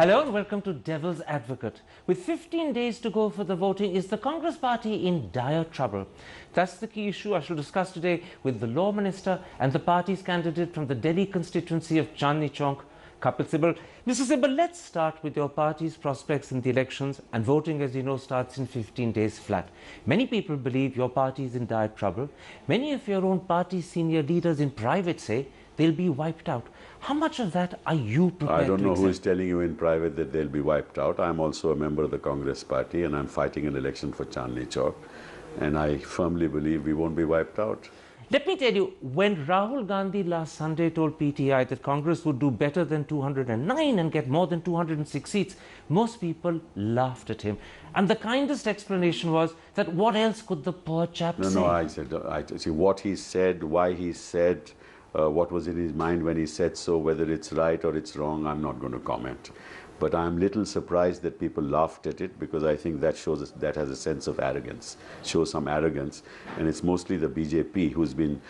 Hello and welcome to Devil's Advocate. With 15 days to go for the voting, is the Congress party in dire trouble? That's the key issue I shall discuss today with the Law Minister and the party's candidate from the Delhi constituency of Chandni Chowk, Kapil Sibbal. Mr. Sibbal, let's start with your party's prospects in the elections, and voting, as you know, starts in 15 days flat. Many people believe your party is in dire trouble. Many of your own party's senior leaders in private say they'll be wiped out. How much of that are you prepared to accept? I don't know who is telling you in private that they'll be wiped out. I'm also a member of the Congress party and I'm fighting an election for Chandni Chowk. And I firmly believe we won't be wiped out. Let me tell you, when Rahul Gandhi last Sunday told PTI that Congress would do better than 209 and get more than 206 seats, most people laughed at him. And the kindest explanation was that what else could the poor chap say? No, I see what he said, why he said, what was in his mind when he said so, whether it's right or it's wrong, I'm not going to comment. But I'm little surprised that people laughed at it, because I think that shows that has a sense of arrogance, shows some arrogance, and it's mostly the BJP who's been,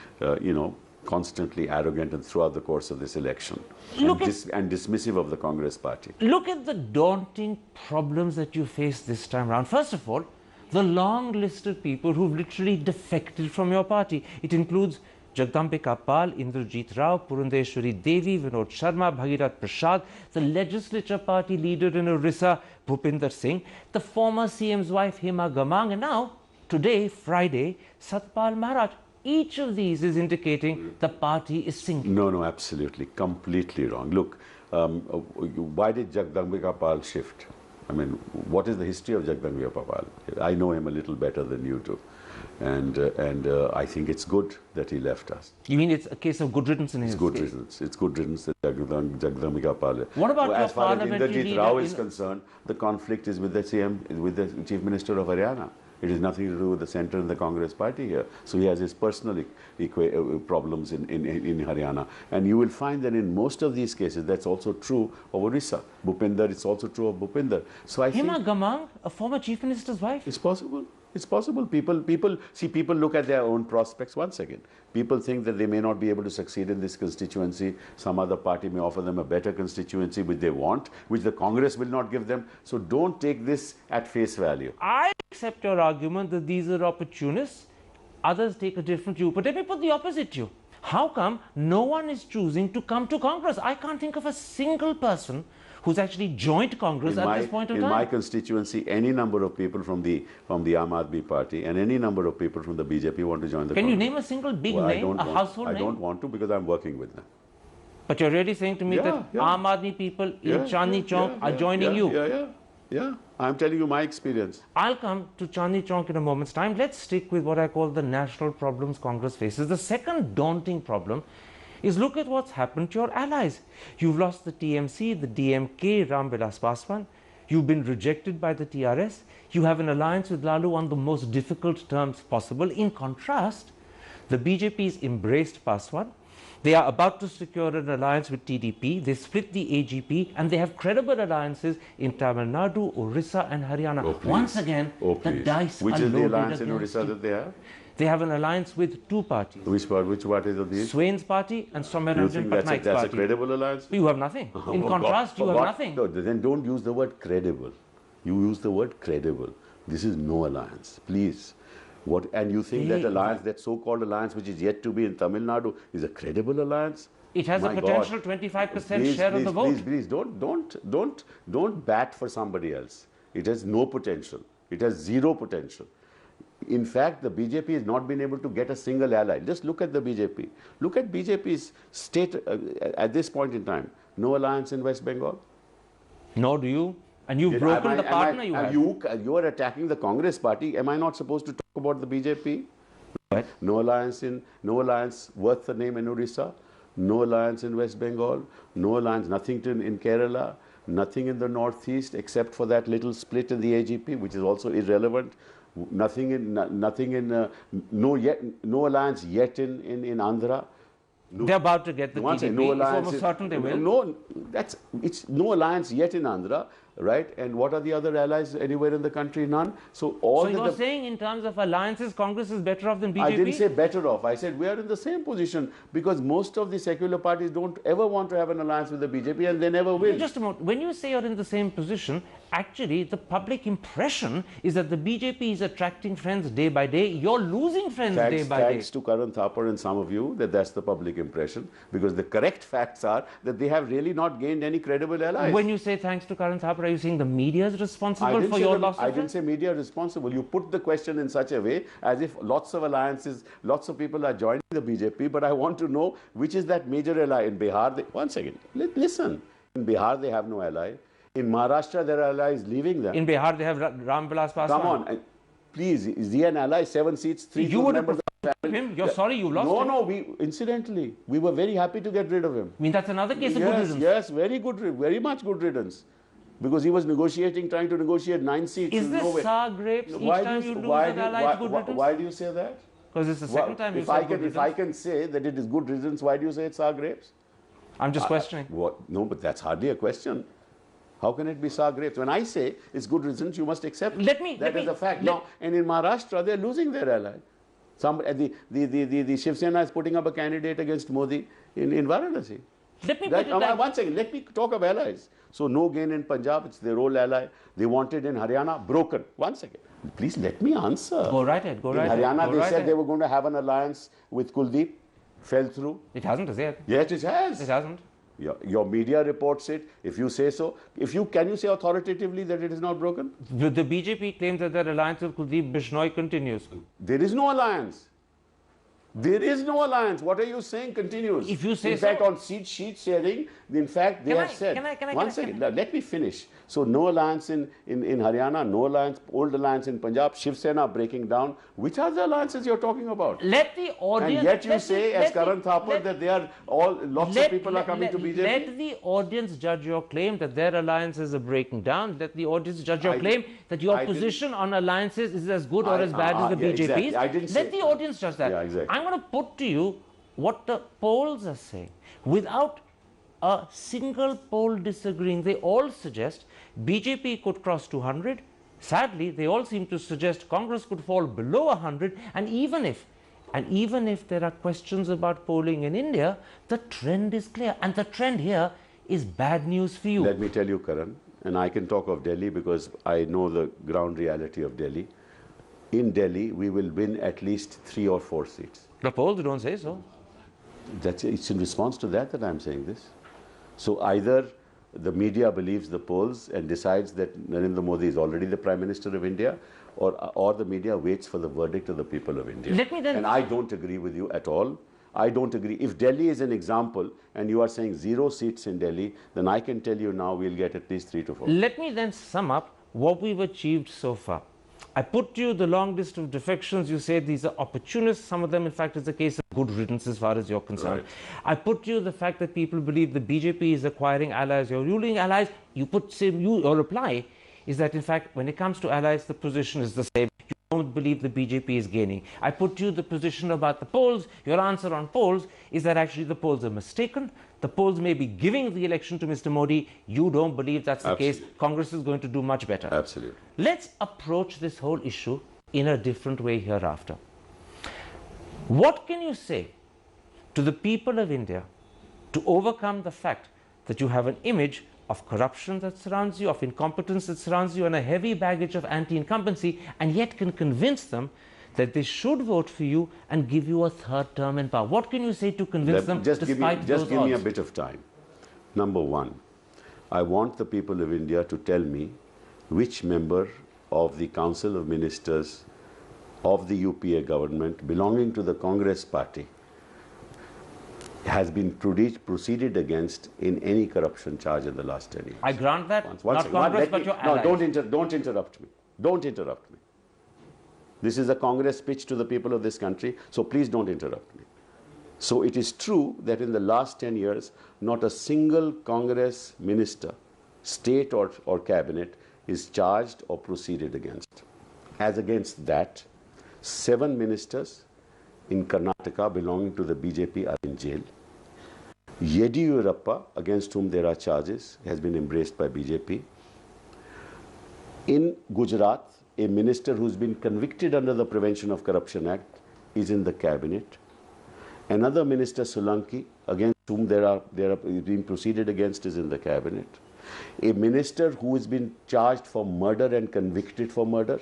constantly arrogant and throughout the course of this election, and dismissive of the Congress party. Look at the daunting problems that you face this time around. First of all, the long list of people who've literally defected from your party. It includes Jagdambika Pal, Indrajit Rao, Purandeshwari Devi, Vinod Sharma, Bhagirath Prasad, the legislature party leader in Orissa, Bhupinder Singh, the former CM's wife, Hema Gamang, and now, today, Friday, Satpal Maharaj. Each of these is indicating the party is sinking. No, absolutely, completely wrong. Look, why did Jagdambika Pal shift? I mean, what is the history of Jagdambika Pal? I know him a little better than you do. And I think it's good that he left us. You mean it's a case of good riddance in his case? It's good riddance that Jagdambika Pal. What about your as far as parliamentary Indrajit Rao is concerned, the conflict is with the CM, with the Chief Minister of Haryana. It has nothing to do with the centre and the Congress party here. So he has his personal problems in Haryana. And you will find that in most of these cases, that's also true of Orissa. Bhupinder, it's also true of Bhupinder. So I think Hema Gamang, a former Chief Minister's wife? It's possible. It's possible. People look at their own prospects. Once again, people think that they may not be able to succeed in this constituency. Some other party may offer them a better constituency which they want, which the Congress will not give them. So don't take this at face value. I accept your argument that these are opportunists. Others take a different view. But let me put the opposite to you. How come no one is choosing to come to Congress? I can't think of a single person who's actually joined Congress at this point of time. In my constituency, any number of people from the Aam Aadmi Party and any number of people from the BJP want to join the Congress. Can you name a single big name, a household name? I don't want to, because I'm working with them. But you're really saying to me that Aam Aadmi people in Chandni Chowk are joining you? Yeah. I'm telling you my experience. I'll come to Chandni Chowk in a moment's time. Let's stick with what I call the national problems Congress faces. The second daunting problem is, look at what's happened to your allies. You've lost the TMC, the DMK, Ram Vilas Paswan. You've been rejected by the TRS. You have an alliance with Lalu on the most difficult terms possible. In contrast, the BJP's embraced Paswan. They are about to secure an alliance with TDP. They split the AGP, and they have credible alliances in Tamil Nadu, Orissa and Haryana. Once again, the dice are loaded. Which is the alliance in Orissa that they have? They have an alliance with two parties. Which parties are these? Swain's party and Soumyaranjan Patnaik's party. That's a credible alliance? You have nothing. In contrast, you have nothing. No, then don't use the word credible. You use the word credible. This is no alliance. Please. And you think that alliance, that so-called alliance which is yet to be in Tamil Nadu, is a credible alliance? It has a potential 25% share of the vote. Please, don't bat for somebody else. It has no potential. It has zero potential. In fact, the BJP has not been able to get a single ally. Just look at the BJP. Look at BJP's state at this point in time. No alliance in West Bengal. Nor do you. And you've broken the partner you have. You are attacking the Congress party. Am I not supposed to talk about the BJP? What? No alliance worth the name in Orissa. No alliance in West Bengal. No alliance, nothing in Kerala. Nothing in the Northeast except for that little split in the AGP, which is also irrelevant. No alliance yet in Andhra. No, they're about to get the TDP. It's almost certain they will. It's no alliance yet in Andhra. right? And what are the other allies anywhere in the country? None. So all So you're saying in terms of alliances, Congress is better off than BJP? I didn't say better off. I said we are in the same position because most of the secular parties don't ever want to have an alliance with the BJP and they never will. Just a moment. When you say you're in the same position, actually the public impression is that the BJP is attracting friends day by day. You're losing friends day by day. Thanks to Karan Thapar and some of you that's the public impression, because the correct facts are that they have really not gained any credible allies. When you say thanks to Karan Thapar, are you saying the media is responsible for your loss of friends? I didn't say media responsible. You put the question in such a way as if lots of alliances, lots of people are joining the BJP, but I want to know which is that major ally. In Bihar, one second, listen. In Bihar, they have no ally. In Maharashtra, there are allies leaving them. In Bihar, they have Ram Vilas Paswan. Come on, please, is he an ally? 7 seats, 3 you would members. Him? You're sorry you lost him? No, incidentally, we were very happy to get rid of him. I mean, that's another case of good riddance. Yes, very good, very much good riddance. Because he was negotiating, trying to negotiate 9 seats. Is this sour grapes each time you lose an ally, good riddance? Why do you say that? Because it's the second time you said good riddance. If I can say that it is good riddance, why do you say it's sour grapes? I'm just questioning. No, but that's hardly a question. How can it be sour grapes? When I say it's good riddance, you must accept that as a fact. Now, and in Maharashtra, they're losing their ally. The Shiv Sena is putting up a candidate against Modi in Varanasi. One second, let me talk of allies. So no gain in Punjab, it's their old ally. They wanted in Haryana, broken. One second. Please let me answer. Go right ahead, go right ahead. In Haryana, they said they were going to have an alliance with Kuldeep. Fell through. It hasn't, is it? Yes, it has. It hasn't. Your media reports it. If you say so, can you say authoritatively that it is not broken? The BJP claims that their alliance with Kuldeep Bishnoi continues. There is no alliance. There is no alliance. What are you saying continues? If you say in fact, on sheet sharing, in fact, they have said. One second, let me finish. So no alliance in Haryana, no alliance, old alliance in Punjab, Shiv Sena breaking down. Which are the alliances you're talking about? Let the audience... And yet you say, as Karan Thapar, that they are lots of people are coming to BJP. Let the audience judge your claim that their alliances are breaking down. Let the audience judge your claim that your position on alliances is as good or as bad as the BJP's. Exactly. I didn't Let the audience judge that. Yeah, exactly. I'm going to put to you what the polls are saying. Without a single poll disagreeing, they all suggest BJP could cross 200. Sadly, they all seem to suggest Congress could fall below 100. And even if there are questions about polling in India, the trend is clear. And the trend here is bad news for you. Let me tell you, Karan, and I can talk of Delhi because I know the ground reality of Delhi. In Delhi, we will win at least 3 or 4 seats. The polls don't say so. It's in response to that I'm saying this. So either the media believes the polls and decides that Narendra Modi is already the Prime Minister of India, or the media waits for the verdict of the people of India. And I don't agree with you at all. I don't agree. If Delhi is an example and you are saying 0 seats in Delhi, then I can tell you now we'll get at least 3 to 4. Let me then sum up what we've achieved so far. I put to you the long list of defections. You say these are opportunists. Some of them, in fact, is a case of good riddance as far as you're concerned. Right. I put to you the fact that people believe the BJP is acquiring allies, you're ruling allies. Your reply is that, in fact, when it comes to allies, the position is the same. You don't believe the BJP is gaining. I put to you the position about the polls. Your answer on polls is that actually the polls are mistaken. The polls may be giving the election to Mr. Modi. You don't believe that's the case. Congress is going to do much better. Absolutely. Let's approach this whole issue in a different way hereafter. What can you say to the people of India to overcome the fact that you have an image of corruption that surrounds you, of incompetence that surrounds you, and a heavy baggage of anti-incumbency, and yet can convince them that they should vote for you and give you a 3rd term in power? What can you say to convince them just despite give those me a odds? bit of time. Number 1, I want the people of India to tell me which member of the Council of Ministers of the UPA government belonging to the Congress party has been proceeded against in any corruption charge in the last 10 years. I grant that. Not Congress, but your allies. No, don't interrupt me. Don't interrupt me. This is a Congress speech to the people of this country, so please don't interrupt me. So it is true that in the last 10 years, not a single Congress minister, state or cabinet, is charged or proceeded against. As against that, 7 ministers in Karnataka belonging to the BJP are in jail. Yediyurappa, against whom there are charges, has been embraced by BJP. In Gujarat, a minister who's been convicted under the Prevention of Corruption Act is in the cabinet. Another minister, Solanki, against whom there are being proceeded against, is in the cabinet. A minister who has been charged for murder and convicted for murder,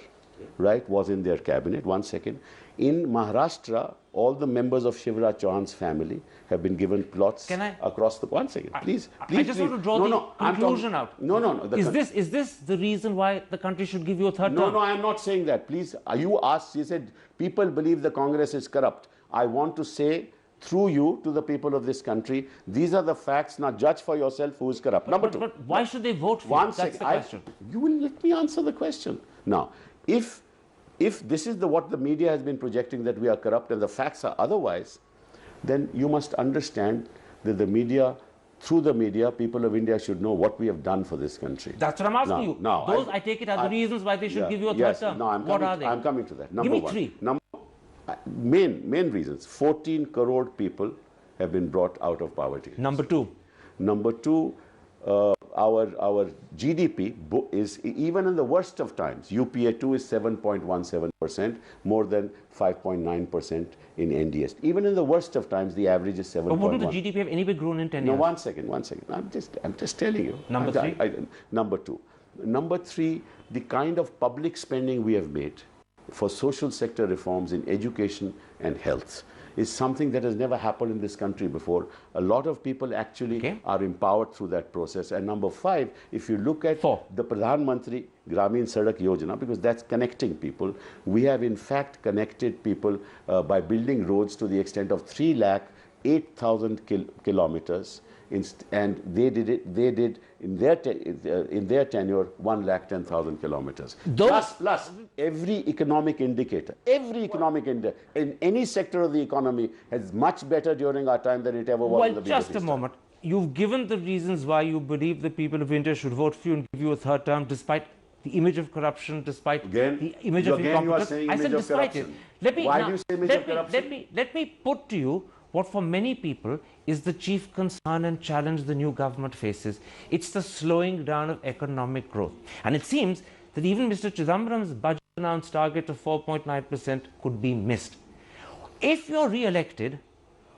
right, was in their cabinet. One second. In Maharashtra, all the members of Shivraj Chauhan's family have been given plots across the... One second, please. I just want to draw the conclusion out. No. Is this the reason why the country should give you a third term? No, I am not saying that. Please, you asked, you said, people believe the Congress is corrupt. I want to say through you to the people of this country, these are the facts. Now judge for yourself who is corrupt. Number two. But why should they vote for you? That's the question. You will let me answer the question. Now, if this is what the media has been projecting, that we are corrupt and the facts are otherwise, then you must understand that the media, through the media, people of India should know what we have done for this country. That's what I'm asking you. Those, I take it, are the reasons why they should give you a third term. What are they? I'm coming to that. Give me three. Main reasons. 14 crore people have been brought out of poverty. Number two, our GDP is, even in the worst of times, UPA2 is 7.17%, more than 5.9% in NDS. Even in the worst of times, the average is 7.1%. But wouldn't the GDP have anyway grown in 10 years? No, one second. I'm just telling you. Number three? Number two. Number three, the kind of public spending we have made for social sector reforms in education and health is something that has never happened in this country before. A lot of people actually are empowered through that process. And number five, if you look at the Pradhan Mantri Gramin Sadak Yojana, because that's connecting people, we have in fact connected people by building roads to the extent of 3,08,000 kilometers. And they did in their tenure 1,10,000 kilometers. Plus every economic indicator in any sector of the economy is much better during our time than it ever was in the BJP. Just a moment. You've given the reasons why you believe the people of India should vote for you and give you a third term, despite the image of corruption, despite the image of incompetence. I said despite it. Why do you say image of corruption? Let me put to you what for many people is the chief concern and challenge the new government faces. It's the slowing down of economic growth. And it seems that even Mr. Chidambaram's budget announced target of 4.9% could be missed. If you're re-elected,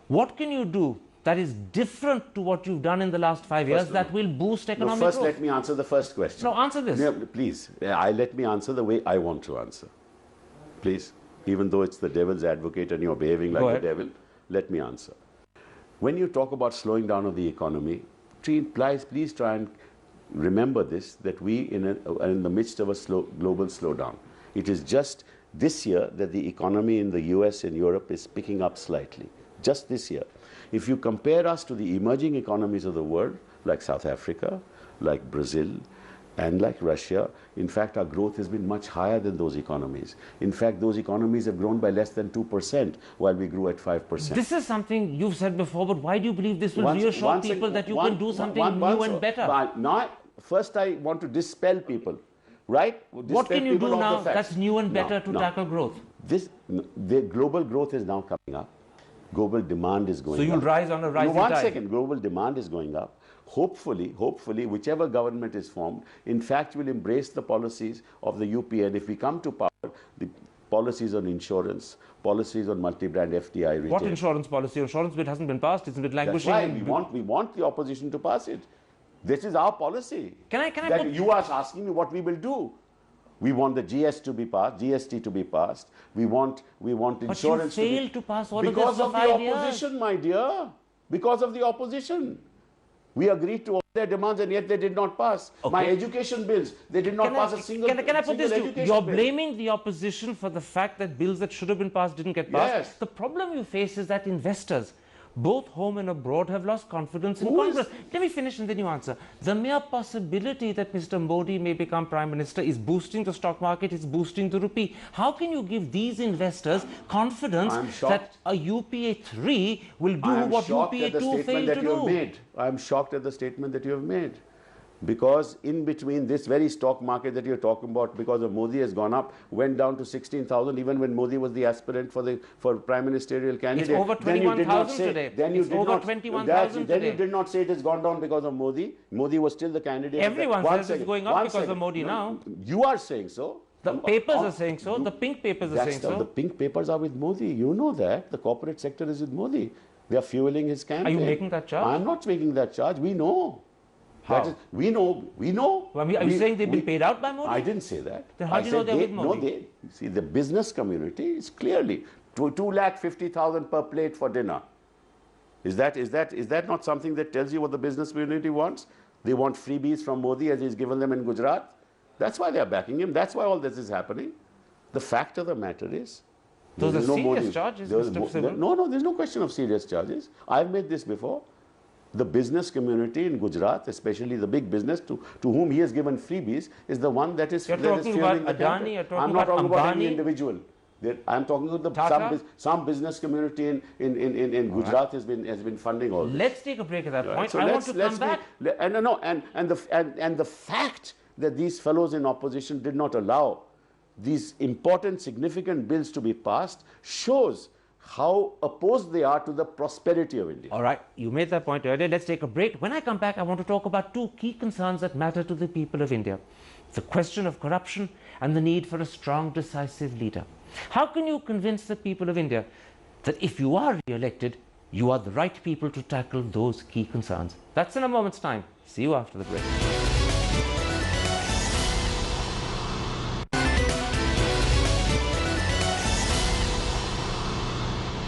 what can you do that is different to what you've done in the last 5 years that will boost economic growth? First, let me answer the first question. No, answer this. No, please, let me answer the way I want to answer. Please, even though it's the devil's advocate and you're behaving like the devil, let me answer. When you talk about slowing down of the economy, please try and remember this, that we are in the midst of a global slowdown. It is just this year that the economy in the US and Europe is picking up slightly. Just this year. If you compare us to the emerging economies of the world, like South Africa, like Brazil, and like Russia, in fact, our growth has been much higher than those economies. In fact, those economies have grown by less than 2%, while we grew at 5%. This is something you've said before, but why do you believe this will reassure people that you can do something new and better? First, I want to dispel people, right? What can you do now that's new and better to tackle growth? The global growth is now coming up. Global demand is going up. So you'll rise on a rising tide. One second, global demand is going up. Hopefully, whichever government is formed, in fact, will embrace the policies of the UPA. And if we come to power, the policies on insurance, policies on multi-brand FDI retail. What insurance policy? Insurance bill hasn't been passed. It's been languishing. That's why we want the opposition to pass it. This is our policy. You are asking me what we will do. We want the GST to be passed. We want insurance to be... But you failed to pass all of this because of the 5 years. opposition, my dear. Because of the opposition. We agreed to all their demands and yet they did not pass. My education bills, they did not pass a single education bill. Can I put this to you? You're blaming the opposition for the fact that bills that should have been passed didn't get passed. Yes. The problem you face is that investors, both home and abroad, have lost confidence in Congress. Let me finish and then you answer. The mere possibility that Mr. Modi may become Prime Minister is boosting the stock market, it's boosting the rupee. How can you give these investors confidence that a UPA3 will do what UPA2 failed to do? I'm shocked at the statement that you have made. Because in between this very stock market that you're talking about, because of Modi, has gone up, went down to 16,000 even when Modi was the aspirant for prime ministerial candidate. It's over 21,000 today. Then you it's did over not, 21,000 today. Then you did not say it has gone down because of Modi. Modi was still the candidate. Everyone says it's going up because of Modi now. You are saying so. The papers are saying so. The pink papers are saying so. The pink papers are with Modi. You know that. The corporate sector is with Modi. They are fueling his campaign. Are you making that charge? I'm not making that charge. We know. How? We know. Well, are you saying they've been paid out by Modi? I didn't say that. Then how do you know they're with Modi? No, see, the business community is clearly 250,000 per plate for dinner. Is that not something that tells you what the business community wants? They want freebies from Modi as he's given them in Gujarat. That's why they are backing him. That's why all this is happening. The fact of the matter is, those are serious charges, Mr. Sibbal. No, there's no question of serious charges. I've made this before. The business community in Gujarat, especially the big business to whom he has given freebies, is the one that is fueling the campaign. You're talking about Adani, you're talking I'm not talking about any Ambani? individual. I'm talking about some business community in Gujarat has been funding all this. Let's take a break at that point. So I want to come back. And the fact that these fellows in opposition did not allow these important, significant bills to be passed shows how opposed they are to the prosperity of India. All right, you made that point earlier. Let's take a break. When I come back, I want to talk about two key concerns that matter to the people of India. The question of corruption and the need for a strong, decisive leader. How can you convince the people of India that if you are re-elected, you are the right people to tackle those key concerns? That's in a moment's time. See you after the break.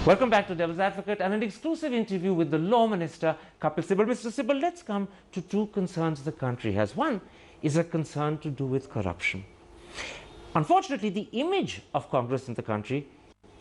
Welcome back to Devil's Advocate and an exclusive interview with the Law Minister, Kapil Sibbal. Mr. Sibbal, let's come to two concerns the country has. One is a concern to do with corruption. Unfortunately, the image of Congress in the country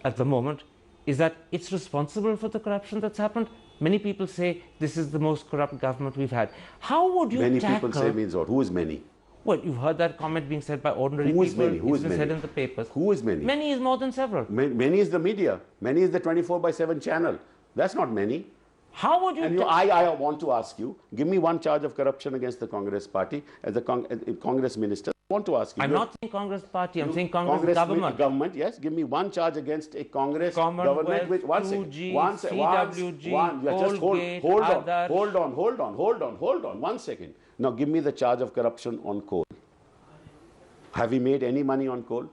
at the moment is that it's responsible for the corruption that's happened. Many people say this is the most corrupt government we've had. How would you tackle... Many people say means what? Who is many? Well, you've heard that comment being said by ordinary people. Who is many? Who is many? Said in the papers. Who is many? Many is more than several. Many is the media. Many is the 24/7 channel. That's not many. How would you... And I want to ask you, give me one charge of corruption against the Congress party as a Congress minister. I want to ask you. I'm not saying Congress party, I'm saying Congress government. Government, yes. Give me one charge against a Congress government which... One second. Hold on. 1 second. Now give me the charge of corruption on coal. Have we made any money on coal?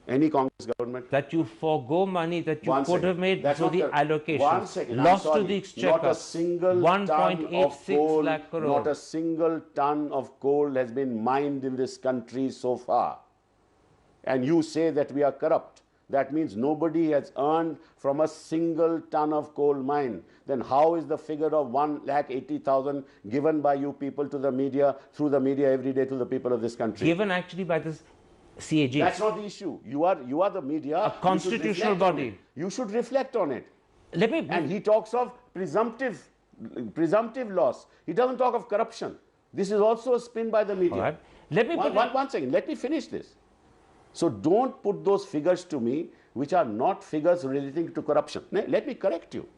Any Congress government? That you forego money that you could have made through the allocation. 1 second. Lost to the exchequer. Not a single 1.86 lakh crore. Not a single ton of coal has been mined in this country so far. And you say that we are corrupt. That means nobody has earned from a single ton of coal mine. Then how is the figure of 1,80,000 given by you people to the media, through the media every day to the people of this country? Given actually by this CAG. That's not the issue. You are the media. A constitutional body. You should reflect on it. Let me... And he talks of presumptive loss. He doesn't talk of corruption. This is also a spin by the media. All right. Let me one second. Let me finish this. So don't put those figures to me which are not figures relating to corruption. Let me correct you.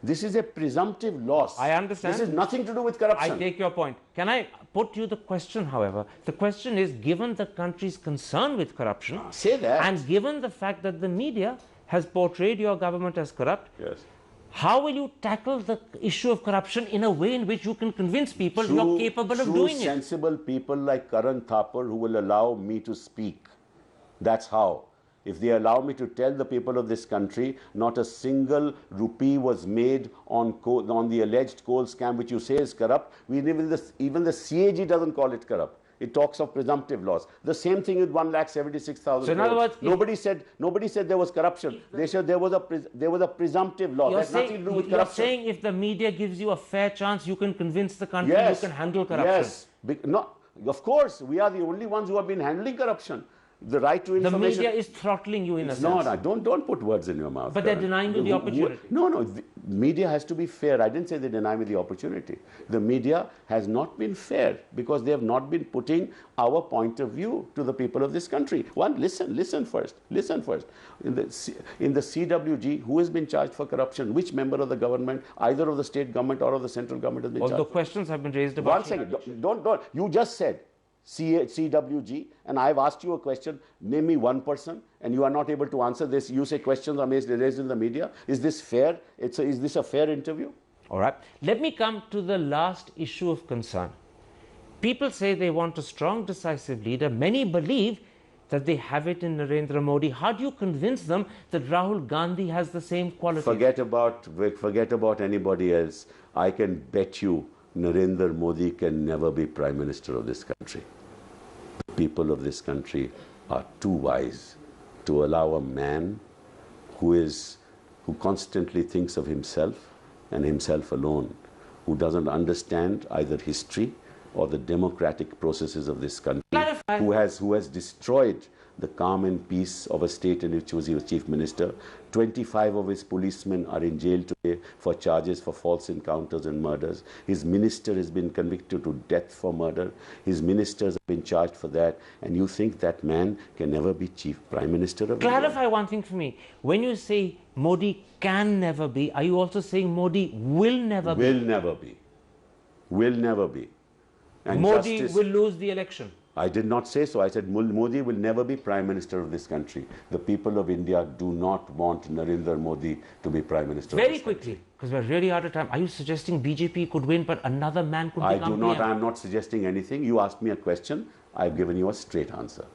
This is a presumptive loss. I understand. This is nothing to do with corruption. I take your point. Can I put you the question, however? The question is, given the country's concern with corruption, say that, and given the fact that the media has portrayed your government as corrupt, yes, how will you tackle the issue of corruption in a way in which you can convince people you're capable of doing it? Sensible people like Karan Thapar who will allow me to speak. That's how. If they allow me to tell the people of this country, not a single rupee was made on the alleged coal scam, which you say is corrupt. Even the CAG doesn't call it corrupt. It talks of presumptive loss. The same thing with 1,76,000. So in other words, nobody said there was corruption. They said there was a presumptive loss. That's nothing to do with corruption. You're saying if the media gives you a fair chance, you can convince the country you can handle corruption. Yes. Of course, we are the only ones who have been handling corruption. The right to The information. media is throttling you in a It's sense. not. Don't put words in your mouth. But they're Karan. denying you the opportunity. No. The media has to be fair. I didn't say they deny me the opportunity. The media has not been fair because they have not been putting our point of view to the people of this country. One, listen first. In the CWG, who has been charged for corruption? Which member of the government, either of the state government or of the central government, has been charged? Although questions have been raised about... One second. Don't. You just said CWG, and I've asked you a question. Name me one person, and you are not able to answer this. You say questions are raised in the media. Is this fair? Is this a fair interview? All right. Let me come to the last issue of concern. People say they want a strong, decisive leader. Many believe that they have it in Narendra Modi. How do you convince them that Rahul Gandhi has the same qualities? Forget about anybody else. I can bet you Narendra Modi can never be Prime Minister of this country. The people of this country are too wise to allow a man who constantly thinks of himself and himself alone, who doesn't understand either history or the democratic processes of this country, who has destroyed the calm and peace of a state in which he was chief minister. 25 of his policemen are in jail today for charges for false encounters and murders. His minister has been convicted to death for murder. His ministers have been charged for that. And you think that man can never be chief prime minister of India? Clarify one thing for me. When you say Modi can never be, are you also saying Modi will never be? Will never be. Will never be. And Modi will lose the election. I did not say so. I said Modi will never be Prime Minister of this country. The people of India do not want Narendra Modi to be Prime Minister of this country. Very quickly, because we're really out of time. Are you suggesting BJP could win, but another man could become PM? I am not suggesting anything. You asked me a question. I've given you a straight answer.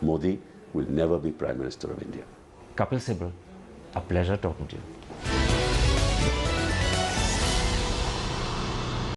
Modi will never be Prime Minister of India. Kapil Sibbal, a pleasure talking to you.